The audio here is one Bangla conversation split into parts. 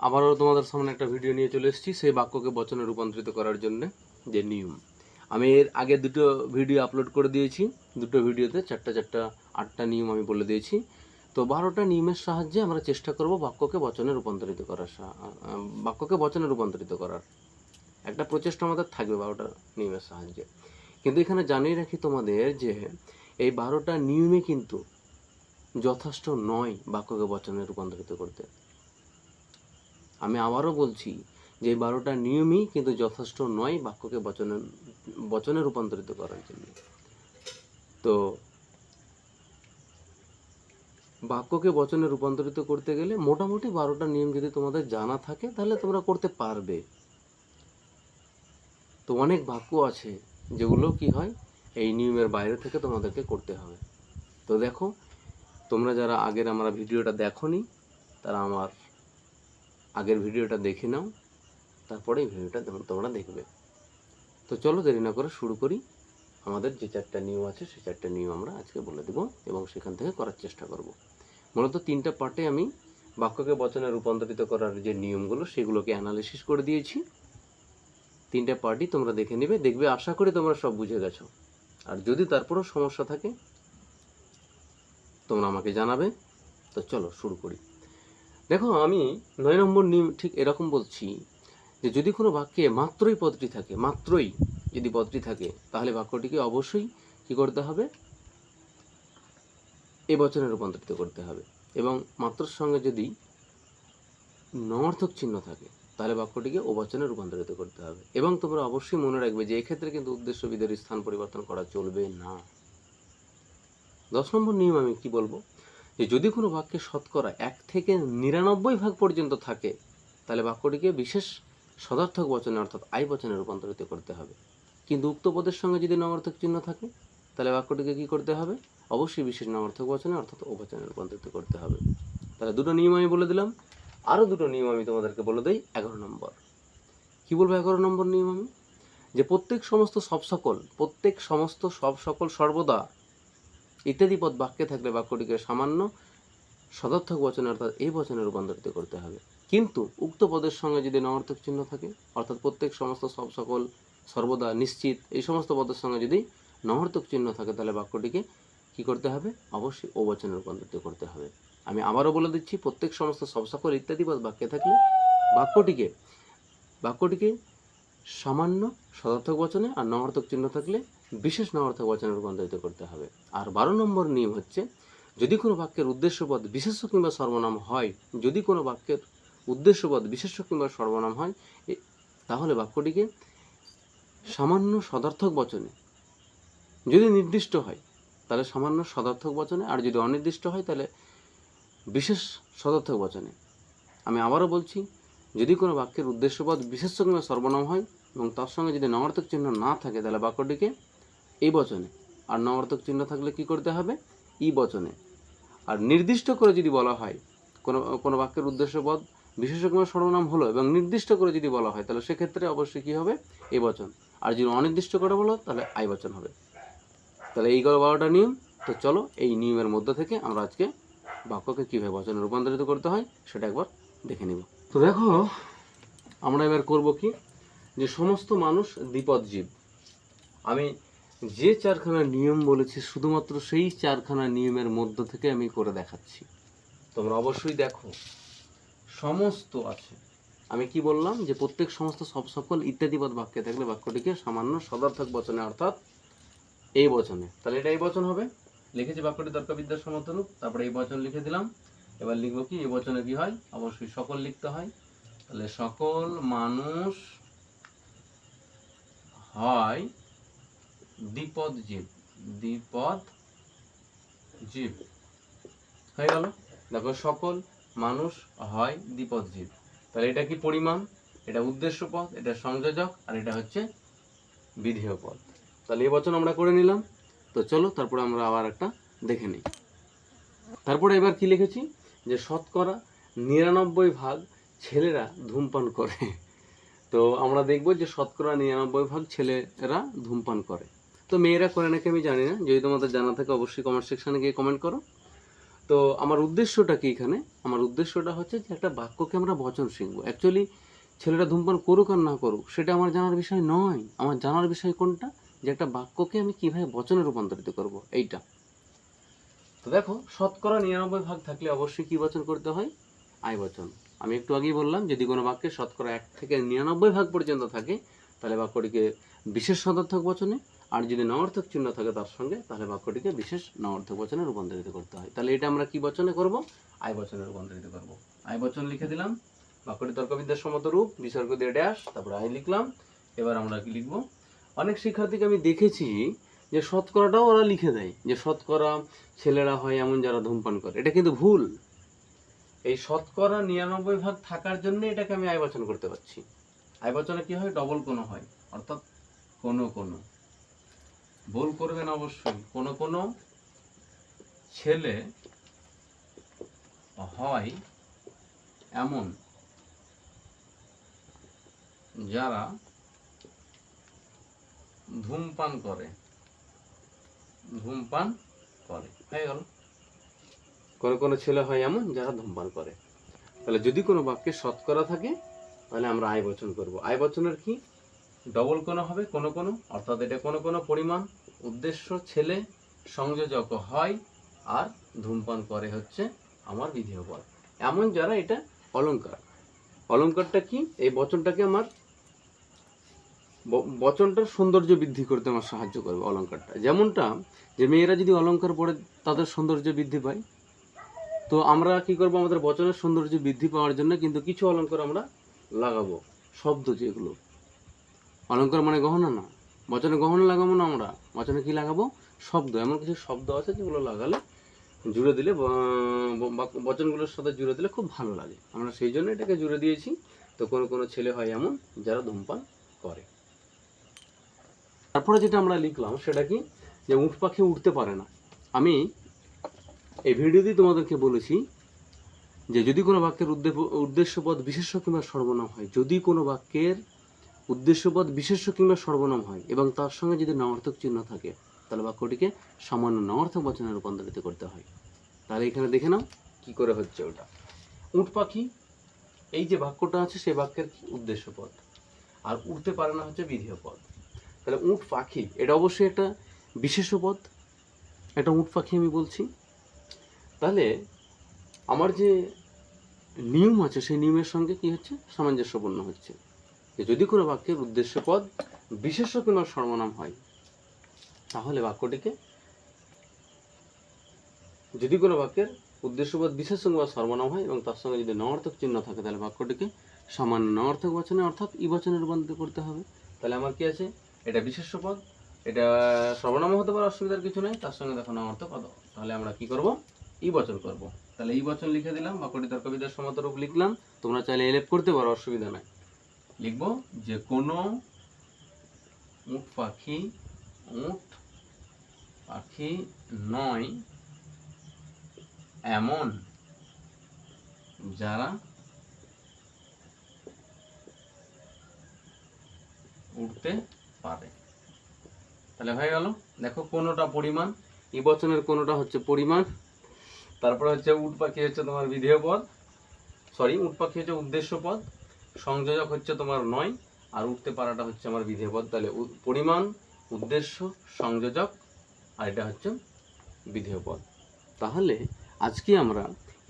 আবারও তোমাদের সামনে একটা ভিডিও নিয়ে চলে এসেছি সেই বাক্যকে বচনে রূপান্তরিত করার জন্য যে নিয়ম। আমি এর আগে দুটো ভিডিও আপলোড করে দিয়েছি। দুটো ভিডিওতে চারটা 8টা নিয়ম আমি বলে দিয়েছি। তো 12টা নিয়মের সাহায্যে আমরা চেষ্টা করব বাক্যকে বচনে রূপান্তরিত করার একটা প্রচেষ্টা আমাদের থাকবে 12টা নিয়মের সাহায্যে। কিন্তু এখানে জানিয়ে রাখি তোমাদের যে এই 12টা নিয়মে কিন্তু যথেষ্ট নয় বাক্যকে বচনে রূপান্তরিত করতে। আমি আবারও বলছি যে এই 12টা নিয়মই কিন্তু যথেষ্ট নয় বাক্যকে বচনে রূপান্তরিত করার জন্য। তো বাক্যকে বচনে রূপান্তরিত করতে গেলে মোটামুটি 12টা নিয়ম যদি তোমাদের জানা থাকে তাহলে তোমরা করতে পারবে। তো অনেক বাক্য আছে যেগুলো কি হয় এই নিয়মের বাইরে থেকে তোমাদেরকে করতে হবে। তো দেখো, তোমরা যারা আগের আমরা ভিডিওটা দেখোনি তারা আমার আগের ভিডিওটা দেখে নাও, তারপরে এই ভিডিওটা তোমরা দেখবে। তো চলো দেরি না করে শুরু করি। আমাদের যে 4টা নিয়ম আছে সেই 4টা নিয়ম আমরা আজকে বলে দেব এবং সেখান থেকে করার চেষ্টা করব। মূলত 3টা পার্টে আমি বাক্যকে বচনে রূপান্তরিত করার যে নিয়মগুলো সেগুলোকে অ্যানালিসিস করে দিয়েছি। 3টা পার্টই তোমরা দেখে নেবে, দেখবে আশা করি তোমরা সব বুঝে গেছো। আর যদি তারপরেও সমস্যা থাকে তোমরা আমাকে জানাবে। তো চলো শুরু করি। দেখো, আমি 9 নম্বর নিয়ম ঠিক এরকম বলছি যে যদি কোনো বাক্যে মাত্রই পদটি থাকে তাহলে বাক্যটিকে অবশ্যই কি করতে হবে, এই বচনে রূপান্তরিত করতে হবে। এবং মাত্রর সঙ্গে যদি নর্থক চিহ্ন থাকে তাহলে বাক্যটিকে ও বচনে রূপান্তরিত করতে হবে। এবং তোমরা অবশ্যই মনে রাখবে যে এক্ষেত্রে কিন্তু উদ্দেশ্য বিধেয়ের স্থান পরিবর্তন করা চলবে না। 10 নম্বর নিয়ম আমি কি বলবো, যে যদি কোনো বাক্যে শতকরা 1 থেকে 99 পর্যন্ত থাকে তাহলে বাক্যটিকে বিশেষ সদার্থক বচনে অর্থাৎ আই বচনে রূপান্তরিত করতে হবে। কিন্তু উক্ত পদের সঙ্গে যদি নবার্থক চিহ্ন থাকে তাহলে বাক্যটিকে কি করতে হবে, অবশ্যই বিশেষ নবার্থক বচনে অর্থাৎ ও বচনে রূপান্তরিত করতে হবে। তাহলে দুটো নিয়ম আমি বলে দিলাম। আরও দুটো নিয়ম আমি তোমাদেরকে বলে দিই। 11 নম্বর কি বলবো, 11 নম্বর নিয়ম আমি যে প্রত্যেক সমস্ত সব সকল সর্বদা ইত্যাদি পদ বাক্যে থাকলে বাক্যটিকে সামান্য সদর্থক বচনে অর্থাৎ এই বচনে রূপান্তরিত করতে হবে। কিন্তু উক্ত পদের সঙ্গে যদি নবার্থক চিহ্ন থাকে অর্থাৎ প্রত্যেক সমস্ত সব সকল সর্বদা নিশ্চিত এই সমস্ত পদের সঙ্গে যদি নবার্থক চিহ্ন থাকে তাহলে বাক্যটিকে কি করতে হবে, অবশ্যই ও বচনে রূপান্তরিত করতে হবে। আমি আবারও বলে দিচ্ছি, প্রত্যেক সমস্ত সব সকল ইত্যাদি পদ বাক্যে থাকলে বাক্যটিকে সামান্য সদার্থক বচনে আর নবার্থক চিহ্ন থাকলে বিশেষ নবার্থক বচনে রূপান্তরিত করতে হবে। আর 12 নম্বর নিয়ম হচ্ছে যদি কোনো বাক্যের উদ্দেশ্যপদ বিশেষ্য কিংবা সর্বনাম হয় তাহলে বাক্যটিকে সামান্য সদার্থক বচনে, যদি নির্দিষ্ট হয় তাহলে সামান্য সদার্থক বচনে, আর যদি অনির্দিষ্ট হয় তাহলে বিশেষ সদার্থক বচনে। আমি আবারও বলছি, যদি কোনো বাক্যের উদ্দেশ্যপদ বিশেষ্য কিংবা সর্বনাম হয় এবং তার সঙ্গে যদি নবার্থক চিহ্ন না থাকে তাহলে বাক্যটিকে এই বচনে, আর নবার্থক চিহ্ন থাকলে কি করতে হবে, ই বচনে। আর নির্দিষ্ট করে যদি বলা হয় কোনো বাক্যের উদ্দেশ্যপদ বিশেষ্য কিংবা সর্বনাম হলো এবং নির্দিষ্ট করে যদি বলা হয় তাহলে সেক্ষেত্রে অবশ্যই কী হবে, এই বচন। আর যদি অনির্দিষ্ট করে বলো তাহলে আই বচন হবে। তাহলে এই 12টা নিয়ম। তো চলো এই নিয়মের মধ্যে থেকে আমরা আজকে বাক্যকে কীভাবে বচনে রূপান্তরিত করতে হয় সেটা একবার দেখে নিব। তো দেখো, আমরা এবার করব কি, যে সমস্ত মানুষ দ্বিপদ জীব। আমি যে 4খানা নিয়ম বলেছি শুধুমাত্র সেই 4খানা নিয়মের মধ্য থেকে আমি করে দেখাচ্ছি। তোমরা অবশ্যই দেখো, সমস্ত আছে। আমি কি বললাম, যে প্রত্যেক সমস্ত সব সকল ইত্যাদি পদ বাক্যে থাকলে বাক্যটিকে সামান্য সদার্থক বচনে অর্থাৎ এই বচনে, তাহলে এটা এই বচন হবে। লিখেছি বাক্যটি তর্কবিদ্যার সমর্থনূপ, তারপরে এই বচন লিখে দিলাম। এবার লিখবো কি, এই বচনে কি হয়, অবশ্যই সকল লিখতে হয়। তাহলে সকল মানুষ হয় দ্বিপদ জীব হয়ে গেল। দেখো, সকল মানুষ হয় দ্বিপদ জীব। তাহলে এটা কি পরিমাণ, এটা উদ্দেশ্য পদ, এটা সংযোজক, আর এটা হচ্ছে বিধেয় পদ। তাহলে এই বচন আমরা করে নিলাম। তো চলো তারপরে আমরা আবার একটা দেখে নিই। তারপরে এবার কি লিখেছি, যে শতকরা 99% ছেলেরা ধূমপান করে। তো আমরা দেখব যে শতকরা 99% ছেলেরা ধূমপান করে। তো মেয়েরা করে নাকি আমি জানি না, যদি তোমাদের জানা থাকে অবশ্যই কমেন্ট সেকশানে গিয়ে কমেন্ট করো। তো তো আমার উদ্দেশ্যটা কি এখানে? আমার উদ্দেশ্যটা হচ্ছে যে একটা বাক্যকে আমরা বচন শিখবো। অ্যাকচুয়ালি ছেলেটা ধূমপান করুক আর না করুক সেটা আমার জানার বিষয় নয়। আমার জানার বিষয় কোনটা? যে একটা বাক্যকে আমি কিভাবে বচনে রূপান্তরিত করব, এইটা। তো দেখো, শতকরা 99 ভাগ থাকলে অবশ্যই কি বচন করতে হয়? আই বচন। আমি একটু আগেই বললাম, যদি কোনো বাক্যে শতকরা 1 থেকে 99 ভাগ পর্যন্ত থাকে তাহলে বাক্যটিকে বিশেষ সদর্থক বচনে, আর যদি নঅর্থক চিহ্ন থাকে তার সঙ্গে তাহলে বাক্যটিকে বিশেষ নঅর্থক বচনে রূপান্তরিত করতে হয়। তাহলে এটা আমরা কি বচনে করব? আই বচনে রূপান্তরিত করব। আই বচন লিখে দিলাম, বাক্যটি তর্কবিদ্যার সম্মত রূপ, বিসর্গ দিয়ে ড্যাশ, তারপর আই লিখলাম। এবার আমরা কি লিখব? অনেক শিক্ষার্থীকে আমি দেখেছি যে শতকরাটাও ওরা লিখে দেয়, যে শতকরা ছেলেরা হয় এমন যারা ধূমপান করে। এটা কিন্তু ভুল। এই শতকরা 99 ভাগ থাকার জন্য এটাকে আমি আই বচন করতে পারছি। আই বচনে কি হয়? ডবল কোনো হয়, অর্থাৎ কোনো কোনো, ভুল করবেন অবশ্যই, কোনো কোনো ছেলে হয় এমন যারা ধূমপান করে, ধূমপান করে, হয়ে গেল। কোনো কোনো ছেলে হয় এমন যারা ধূমপান করে। তাহলে যদি কোনো বাক্যে শতকরা থাকে তাহলে আমরা আই বচন করব। আই বচনের কি? ডবল কোনো হবে, কোনো কোনো, অর্থাৎ এটা কোনো কোনো পরিমাণ, উদ্দেশ্য ছেলে, সংযোজক হয়, আর ধূমপান করে হচ্ছে আমার বিধেয় পদ। এমন যারা, এটা অলংকার। অলংকারটা কি? এই বচনটাকে আমার বচনটার সৌন্দর্য বৃদ্ধি করতে আমার সাহায্য করবে অলংকারটা। যেমনটা যে মেয়েরা যদি অলংকার পড়ে তাদের সৌন্দর্য বৃদ্ধি পায়, তো আমরা কি করব? আমাদের বচনের সৌন্দর্য বৃদ্ধি পাওয়ার জন্য কিন্তু কিছু অলংকার আমরা লাগাবো। শব্দ যেগুলো, অলংকার মানে গহনা না, বচনে গহনা লাগাবো না, আমরা বচনে কি লাগাবো? শব্দ। এমন কিছু শব্দ আছে যেগুলো লাগালে, জুড়ে দিলে, বচনগুলোর সাথে জুড়ে দিলে খুব ভালো লাগে। আমরা সেই জন্য এটাকে জুড়ে দিয়েছি। তো কোনো কোনো ছেলে হয় এমন যারা ধূমপান করে। তারপরে যেটা আমরা লিখলাম সেটা কি? যে উট পাখি উঠতে পারে না। আমি এই ভিডিওতেই তোমাদেরকে বলেছি যে যদি কোনো বাক্যের উদ্দেশ্যপদ বিশেষ্য কিংবা সর্বনাম হয়, যদি কোনো বাক্যের উদ্দেশ্যপদ বিশেষ্য কিংবা সর্বনাম হয় এবং তার সঙ্গে যদি নঅর্থক চিহ্ন থাকে তাহলে বাক্যটিকে সামান্য নঅর্থক বচনে রূপান্তরিত করতে হয়। তাহলে এখানে দেখে নাও কি করে হচ্ছে ওটা। উট পাখি, এই যে বাক্যটা আছে সেই বাক্যের উদ্দেশ্যপদ, আর উঠতে পারে না হচ্ছে বিধেয় পদ। তাহলে উট পাখি এটা অবশ্যই একটা বিশেষ্য পদ, একটা উট পাখি আমি বলছি। তাহলে আমার যে নিয়ম আছে সেই নিয়মের সঙ্গে কি হচ্ছে? সামঞ্জস্যপূর্ণ হচ্ছে। যে যদি কোনো বাক্যের উদ্দেশ্য পদ বিশেষ্য কিংবা সর্বনাম হয় তাহলে বাক্যটিকে, যদি কোনো বাক্যের উদ্দেশ্যপদ বিশেষ্য কিংবা সর্বনাম হয় এবং তার সঙ্গে যদি নঅর্থক চিহ্ন থাকে তাহলে বাক্যটিকে সামান্য নঅর্থক বচনে অর্থাৎ ই বচনে রূপান্তরিত করতে হবে। তাহলে আমার কি আছে? এটা বিশেষ্য পদ, এটা সর্বনাম হতে পারে, অসুবিধার কিছু নেই, তার সঙ্গে দেখো নঅর্থক পদ। তাহলে আমরা কি করব? ই বচন করব। তাহলে ই বচন লিখে দিলাম, বাক্যটি তর্কবিদ্যার সম্মত রূপ লিখলাম। তোমরা চাইলে এলেপ করতে পারো, অসুবিধা নাই। লিখব যে কোনো উট পাখি নয় এমন যারা উঠতে পারে। তাহলে হয়ে গেল। দেখো, কোনোটা পরিমাণ, ই বচনের কোনোটা হচ্ছে পরিমাণ, তারপরে হচ্ছে উট পাখি হচ্ছে তোমার বিধেয় পদ, উট পাখি হচ্ছে উদ্দেশ্য পদ, সংযোজক হচ্ছে তোমার নয়, আর উঠতে পারাটা হচ্ছে আমার বিধেয় পদ। তাহলে পরিমাণ, উদ্দেশ্য, সংযোজক, আর এটা হচ্ছে বিধেয় পদ। তাহলে আজকে আমরা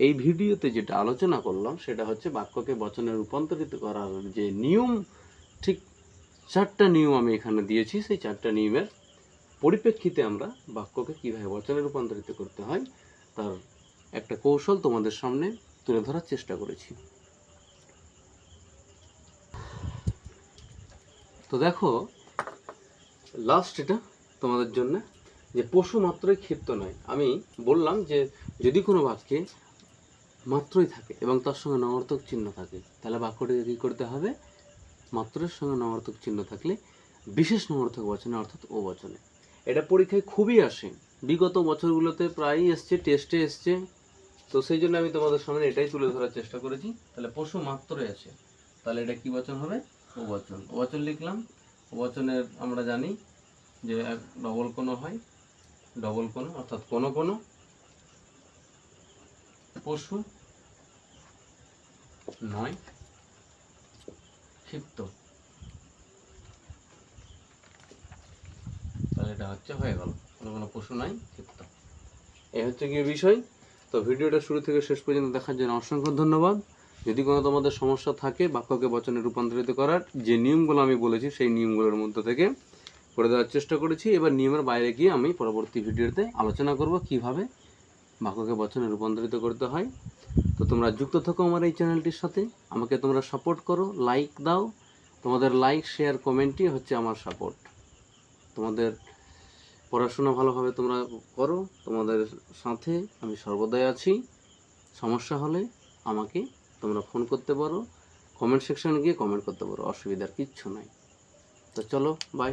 এই ভিডিওতে যেটা আলোচনা করলাম সেটা হচ্ছে বাক্যকে বচনে রূপান্তরিত করার যে নিয়ম, ঠিক 4টা নিয়ম আমি এখানে দিয়েছি। সেই 4টা নিয়মের পরিপ্রেক্ষিতে আমরা বাক্যকে কীভাবে বচনে রূপান্তরিত করতে হয় তার একটা কৌশল তোমাদের সামনে তুলে ধরার চেষ্টা করেছি। তো দেখো, লাস্ট এটা তোমাদের জন্য, যে পশু মাত্রই ক্ষিপ্ত নয়। আমি বললাম যে যদি কোনো বাক্যে মাত্রই থাকে এবং তার সঙ্গে নঅর্থক চিহ্ন থাকে তাহলে বাক্যটিকে কী করতে হবে? মাত্রের সঙ্গে নঅর্থক চিহ্ন থাকলে বিশেষ নঅর্থক বচনে অর্থাৎ ও বচনে। এটা পরীক্ষায় খুবই আসে, বিগত বছরগুলোতে প্রায়ই এসছে, টেস্টে এসছে। তো সেই জন্য আমি তোমাদের সামনে এটাই তুলে ধরার চেষ্টা করেছি। তাহলে পশু মাত্রই আছে, তাহলে এটা কি বচন হবে? ও বচন। ও বচন লিখলাম। ও বচনের আমরা জানি যে ডবল কোনো হয়, ডবল কোনো, অর্থাৎ কোনো কোনো, পশু, 9 ক্ষিপ্ত। তাহলে এটা হচ্ছে হয়ে গেল, কোনো পশু নাই ক্ষিপ্ত। এই হচ্ছে গিয়ে বিষয়। তো ভিডিওটা শুরু থেকে শেষ পর্যন্ত দেখার জন্য অসংখ্য ধন্যবাদ। যদি কোনো তোমাদের সমস্যা থাকে বাক্যকে বচনে রূপান্তরিত করার যে নিয়মগুলো আমি বলেছি সেই নিয়মগুলোর মধ্যে থেকে করে দেওয়ার চেষ্টা করেছি। এবার নিয়মের বাইরে গিয়ে আমি পরবর্তী ভিডিওতে আলোচনা করব কিভাবে বাক্যকে বচনে রূপান্তরিত করতে হয়। তো তোমরা যুক্ত থাকো আমার এই চ্যানেলটির সাথে, আমাকে তোমরা সাপোর্ট করো, লাইক দাও। তোমাদের লাইক, শেয়ার, কমেন্টই হচ্ছে আমার সাপোর্ট। তোমাদের পড়াশোনা ভালোভাবে তোমরা করো, তোমাদের সাথে আমি সর্বদাই আছি। সমস্যা হলে আমাকে তোমরা ফোন করতে পারো, কমেন্ট সেকশনে গিয়ে কমেন্ট করতে পারো, অসুবিধার কিচ্ছু নাই। তো চলো, বাই।